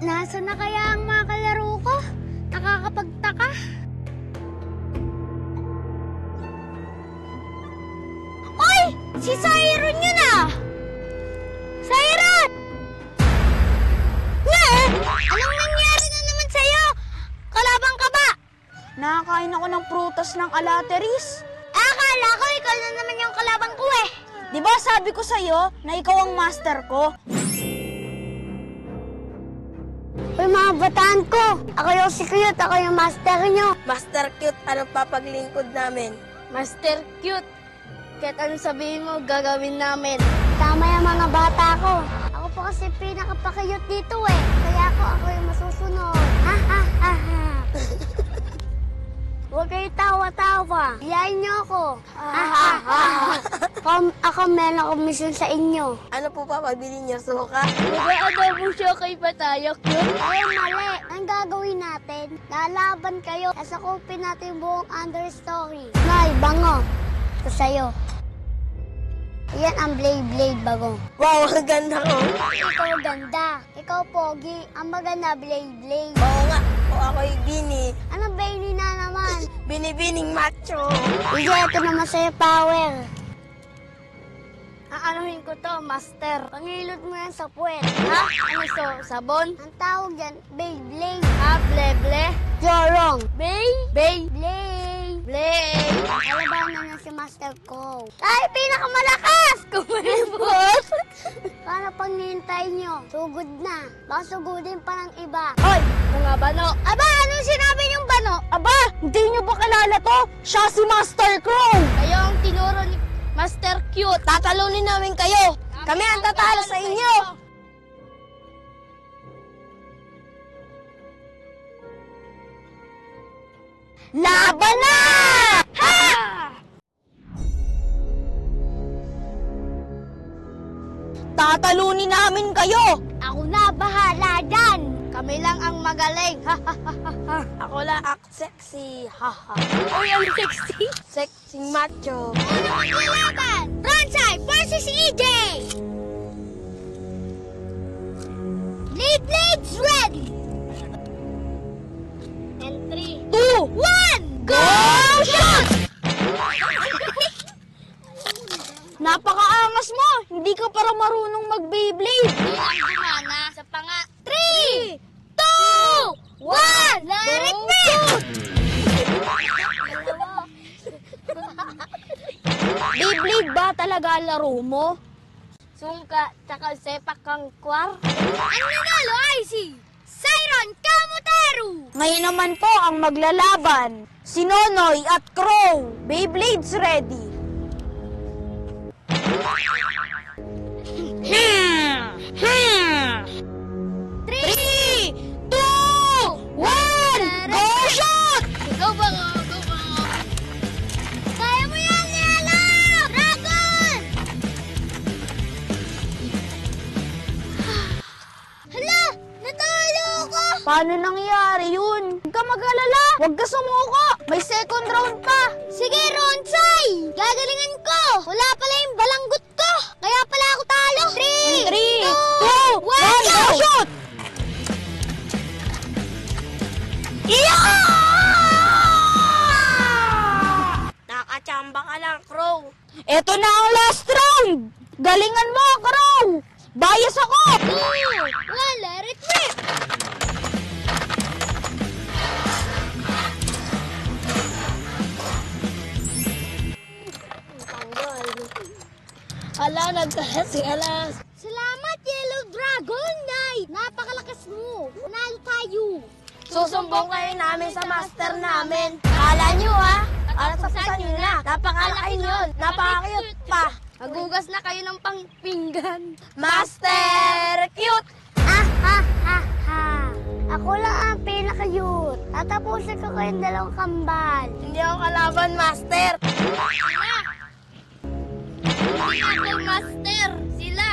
Nasaan na kaya ang mga kalaro ko? Nakakapagtaka. Oy! Si Siron yun ah! Siron! Anong nangyari na naman sa'yo? Kalabang ka ba? Nakakain ako ng prutas ng alateris. Akala ko ikaw na naman yung kalabang ko eh. Di ba sabi ko sa'yo na ikaw ang master ko? Uy mga bataan ko, ako yung si Cute, ako yung master nyo. Master Cute, anong papaglingkod namin? Master Cute, kahit anong sabihin mo, gagawin namin. Tama yung mga bata ko. Ako po kasi pinakapakayot dito eh. Kaya ako yung masusunod. Ha ha ha ha. Huwag kayo tawa-tawa. Iyayin niyo ako. Ha ha ha. Ako meron akong mission sa inyo. Ano po pa pabili niyo, suka? Mag-adobo siya kay Patayok yun? Ay, mali. Ang gagawin natin, lalaban kayo. Nasakupin natin yung buong understory. Nay, bango. Ito sa'yo. Yan ang Blade bago. Wow, ang ganda ko. Ikaw ganda. Ikaw pogi. Ang maganda Blade. Oo nga, o ako'y Bini. Ano Bailey na naman? Binibining macho. Hindi, ito naman sa'yo power. Aanuhin ko to, master. Pangilot mo yan sa puwet. Ha? Ano to? Sabon? Ang tawag yan, Beyblade. Ha? Ble-ble? You're wrong. Beyblade. Kalabanan na si Master ko. Tayo pinakamalakas! Kumilibot! Paano pang nihintay nyo? Sugod na. Baka sugudin pa ng iba. Hoy, mga bano. Aba, anong sinabi yung bano? Aba, hindi niyo ba kilala to? Siya si Master Crow. Kayo ang tinuro ni Master Cute. Tatalunin namin kayo. Kami ang tatalo sa inyo. Laban na! Ha! Tatalunin namin kayo. Ako na bahala dyan. Kami lang ang magaling. Ako lang ang sexy. Haha. Uy, ang sexy. Sexy macho. Ano maglalaban? Ronsai versus EJ! Blades ready! And 3, 2, 1, go! Shoot! Napakaangas mo. Hindi ka para marunong mag-Beyblade. Hindi lang gumana sa panga. 3, 2, 1, let it be! Beyblade ba talaga ang laro mo? Sungka, tsaka sepak kang kwar. Ang nanalo ay si Siron Kamoteru! Ngayon naman po ang maglalaban. Si Nonoy at Crow. Beyblades ready. 3, 2, 1, Go shot! Go ba? Kaya mo yan, Lela! Dragon! Hala! Natalo ko! Paano nangyari yun? Huwag ka mag-alala. Huwag ka sumuko. May second round pa. Sige, Ronsai! Gagalingan ko! Wala pala yung balanggot ko! Kaya pala ako talo! 3, 3, 2, 1, go shoot! Nakachamba ka lang, Crow. Ito na ang last round. Galingan mo, Crow. Bias ako. 2, 1, let it rip! Ala, nagkalas si Alas. Salamat, Yellow Dragon Knight! Napakalakas mo! Nanalo tayo! Susumbong kayo namin sa master namin. Kala nyo Alasapasan nyo na. Napakalaki nyo. Napakakute pa. Magugas na kayo ng pangpinggan. Master Cute! Ah, ha, ha, ha! Ako lang ang pinaka-cute. Tatapusin ko kayong dalawang kambal. Hindi ako kalaban, Master. Hindi ako master. Sila.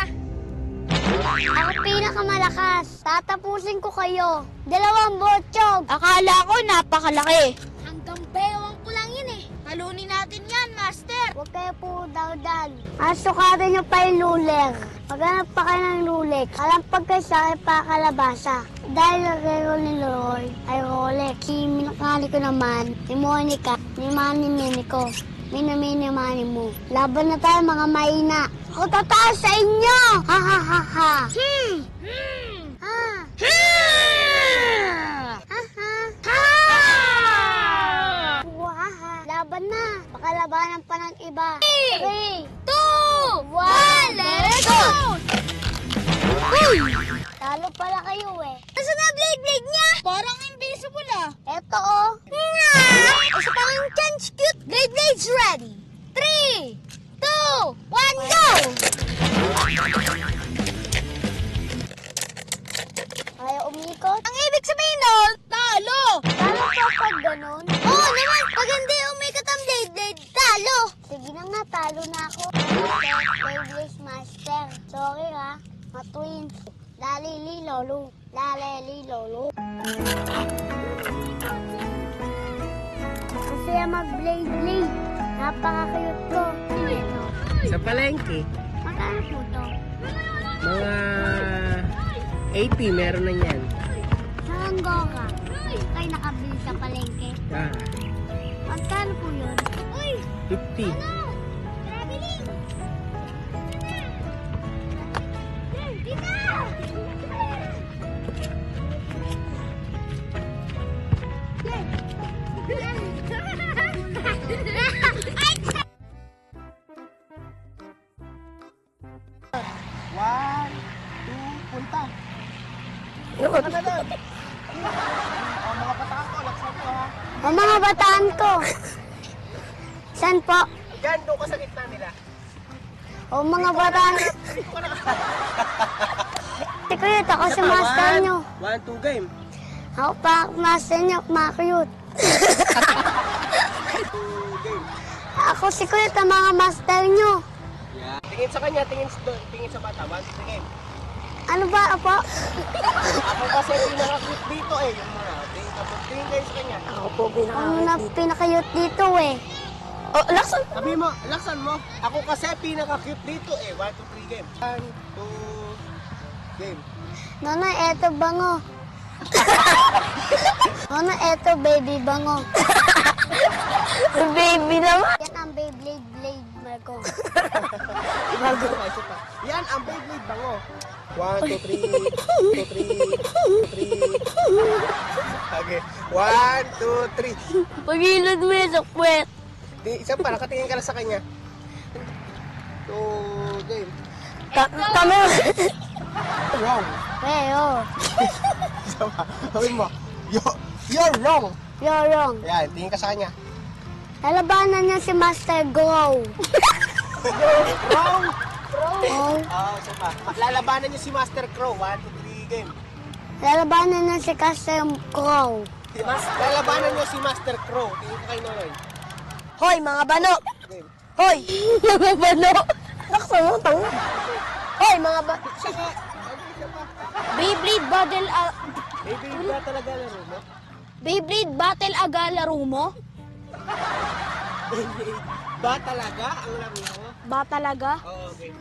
Ako pinakamalakas. Tatapusin ko kayo. Dalawang botsyog. Akala ko napakalaki. Hanggang bewang ko lang yun eh. Talunin natin yan, Master. Huwag kayo po daw dyan. Sukatin nyo pa yung ruler. Maghanap pa kayo ng rulex. Kalampag kayo sa akin pa kalabasa. Dahil lagero ni Leroy ay Rolex. Si minakali ko naman, si Monica, ni Manny Mini ko. Minamini-mani mo. Laban na tayo mga mahina. Ako tataas sa inyo! Ha ha ha ha! Ha! Ha ha! Waha! Laban na! Baka labanan pa ng iba. 3, 2, 1, let's go! Talo pala kayo eh. Nasaan na blade niya? Parang invisible ah. Eto oh. Isa pang chance cute. Blade's ready. 3, 2, 1, go! Kaya umikot? Ang ibig sabihin nun, talo! Talo pa pag ganun? Oo naman, pag hindi umikot ang blade, talo! Sige na nga, talo na ako. Blade's master. Sorry ha, ma-twins. Lalili lolo. Lalili lolo. Masaya mag-blade. Napaka-cute ko. Sa palengke, Magkano po to? mga 80 meron na yan. Sa Angoka. Kayo nakabili sa palengke. Ah, Magkano po yun? Uy! 50. Traveling! Dito! One, two, punta. Mga pataan ko, laksan ko ha. O mga bataan ko. Saan po? Diyan, doon ka sa gitna nila. O mga bataan. Si Kuyot, ako si master nyo. 1, 2, game. Ako pa, master nyo, mga Kuyot. 2, game. Ako si Kuyot, ang mga master nyo. Yeah. Tingin sa kanya, tingin sa bata. 1, 2, game. Ano ba, apo? Ako kasi pinaka-cute dito eh. Yung mga, tingin kayo sa kanya. Ako po Ano na pinakayot dito eh? Oh, laksan. Sabi mo, laksan mo. Ako kasi pinaka-cute dito eh. 1, 2, 3, game. 1, 2, game. Nona, eto bango. Nona, eto baby bango. Baby naman. Yan ang Beyblade Blade, Marco. Bago. Yan ang Beyblade bango. 1, 2, 3, 2, 3, 3. Okay. 1, 2, 3. Pagilid mo yung sakwet. Isa pa, nakatingin ka lang sa kanya. 2, game. Kami. Wrong. Pero, Isa pa. Sabi mo, you're wrong. you're wrong. Yan, tingin ka sa kanya. Lalabanan niya si Master Grow. Wrong. Oh, Isa pa. Lalabanan niyo si Master Crow. 1, 2, 3, game. lalabanan niya si Master Grow. Lalabanan niyo si Master Crow. Tingin ka kay Nonoy. Hoy, mga bano. Game. Hoy, mga bano. Laksan mo, tanga. Hoy, mga bano. Isa ka. Isa pa. Beyblade Battle, Baby, ba talaga laro mo? Beyblade Battle Aga laro mo? Ba talaga ang laro mo? Ba talaga? Oo, okay.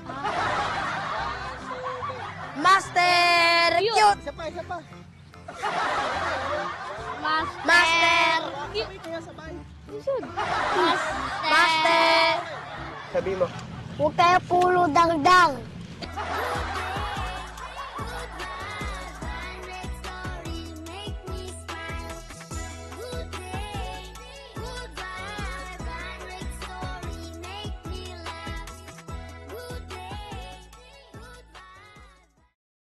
Master Cute. Isa pa, isa pa. Master. Sabay kaya sabay. Master. Sabi mo. Huwag kayo pulo dagdag.